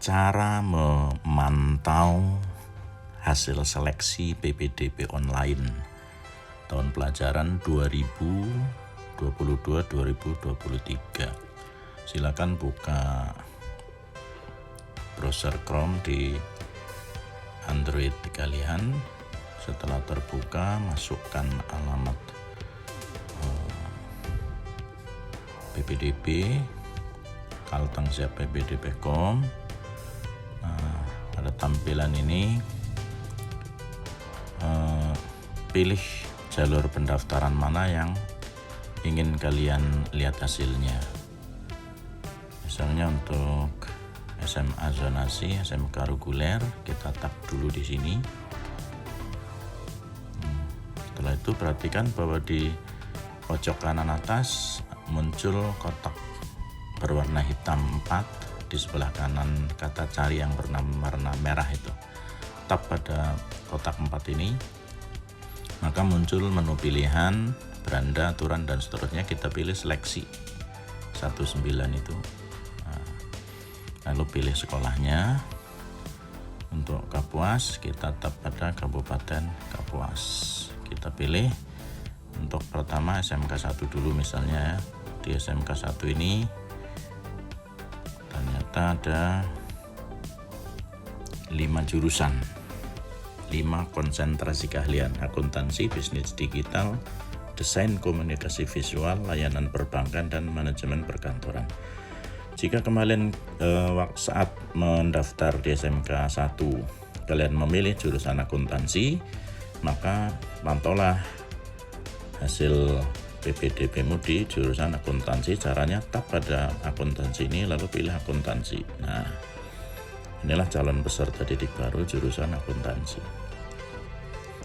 cara memantau hasil seleksi PPDB online tahun pelajaran 2022-2023. Silakan buka browser Chrome di Android kalian. Setelah terbuka, masukkan alamat PPDB, Kalteng Siap PPDB.com. Nah, pada tampilan ini pilih jalur pendaftaran mana yang ingin kalian lihat hasilnya. Misalnya untuk SMA zonasi, SMK reguler, kita tap dulu di sini. Setelah itu perhatikan bahwa di pojok kanan atas muncul kotak berwarna hitam 4, di sebelah kanan kata cari yang berwarna merah itu. Tap pada kotak 4 ini, maka muncul menu pilihan, beranda, aturan, dan seterusnya. Kita pilih seleksi 19 itu. Lalu pilih sekolahnya. Untuk Kapuas, kita tap pada Kabupaten Kapuas. Kita pilih untuk pertama SMK 1 dulu misalnya ya. Di SMK 1 ini ternyata ada 5 jurusan, 5 konsentrasi keahlian: akuntansi, bisnis digital, desain komunikasi visual, layanan perbankan, dan manajemen perkantoran. Jika kemarin saat mendaftar di SMK 1 kalian memilih jurusan akuntansi, maka pantaulah hasil PPDB-mu di jurusan akuntansi. Caranya tap pada akuntansi ini lalu pilih akuntansi. Nah, inilah calon peserta didik baru jurusan akuntansi.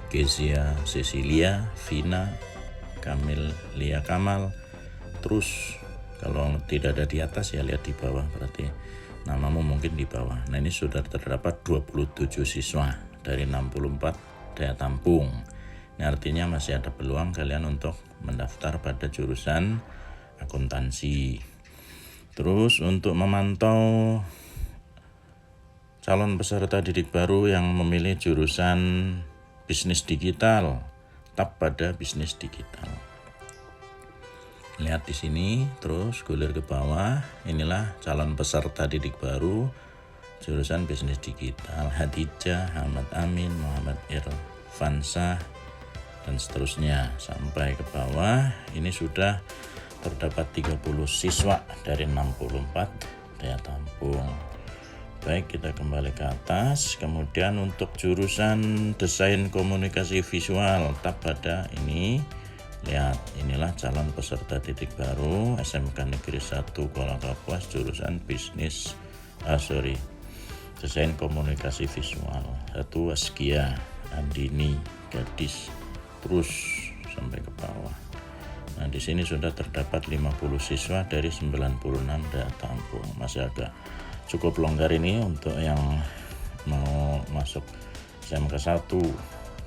Kezia Cecilia, Vina, Kamil Lia Kamal. Terus kalau tidak ada di atas ya lihat di bawah, berarti namamu mungkin di bawah. Nah, ini sudah terdapat 27 siswa dari 64 daya tampung. Ini artinya masih ada peluang kalian untuk mendaftar pada jurusan akuntansi. Terus untuk memantau calon peserta didik baru yang memilih jurusan bisnis digital, tap pada bisnis digital. Lihat di sini, terus gulir ke bawah. Inilah calon peserta didik baru jurusan bisnis digital: Hadijah, Ahmad Amin, Muhammad Irfansyah, dan seterusnya sampai ke bawah. Ini sudah terdapat 30 siswa dari 64 daya tampung. Baik, kita kembali ke atas. Kemudian untuk jurusan desain komunikasi visual, tap pada ini. Lihat, inilah calon peserta didik baru SMK Negeri 1 Kuala Kapuas jurusan desain komunikasi visual. 1 Askia Andini, gadis, terus sampai ke bawah. Nah, di sini sudah terdapat 50 siswa dari 96 daya tampung. Masih agak cukup longgar ini untuk yang mau masuk SMK 1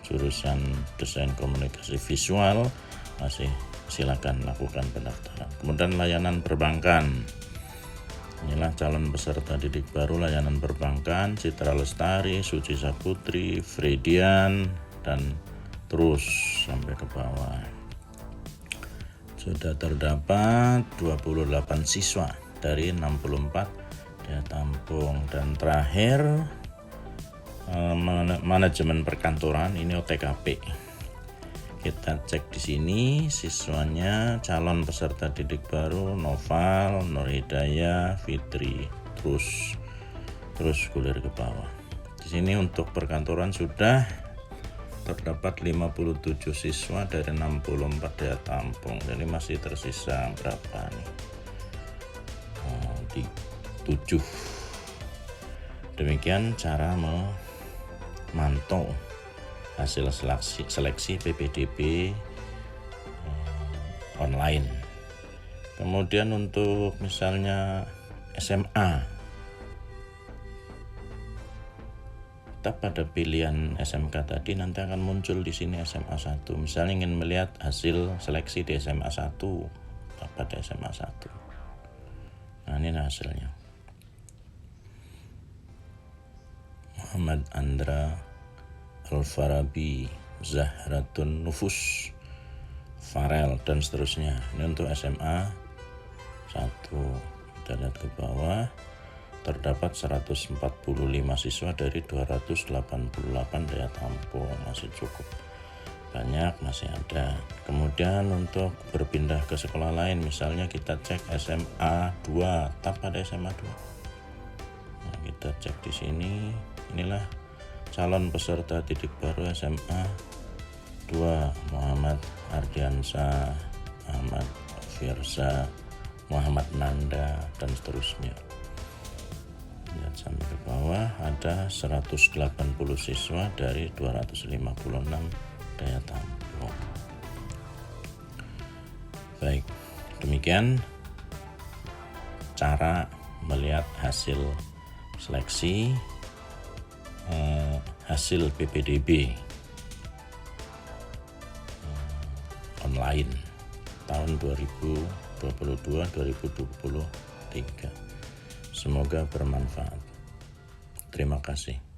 jurusan desain komunikasi visual. Masih silakan lakukan pendaftaran. Kemudian layanan perbankan. Inilah calon peserta didik baru layanan perbankan: Citra Lestari, Suci Saputri, Fredian, dan terus sampai ke bawah. Sudah terdapat 28 siswa dari 64 daya tampung. Dan terakhir manajemen perkantoran, ini OTKP. Kita cek di sini siswanya, calon peserta didik baru Noval, Nur Hidayah, Fitri, terus gulir ke bawah. Di sini untuk perkantoran sudah terdapat 57 siswa dari 64 daya tampung. Jadi masih tersisa berapa nih? 7. Demikian cara memantau hasil seleksi PPDB online. Kemudian untuk misalnya SMA, tap pada pilihan SMK tadi, nanti akan muncul di sini SMA 1. Misalnya ingin melihat hasil seleksi di SMA 1, tap pada SMA 1. Nah, ini hasilnya. Ahmad Andra, Al-Farabi, Zahratun Nufus, Farel, dan seterusnya. Ini untuk SMA 1. Kita lihat ke bawah, terdapat 145 siswa dari 288 daya tampung, masih cukup banyak, masih ada. Kemudian untuk berpindah ke sekolah lain, misalnya kita cek SMA 2, tab pada SMA 2. Nah, kita cek di sini, inilah calon peserta didik baru SMA 2, Muhammad Ardiansa, Ahmad Firza, Muhammad Nanda, dan seterusnya. Lihat sampai ke bawah, ada 180 siswa dari 256 daya tampung. Baik, demikian cara melihat hasil seleksi hasil PPDB online tahun 2022-2023. Semoga bermanfaat. Terima kasih.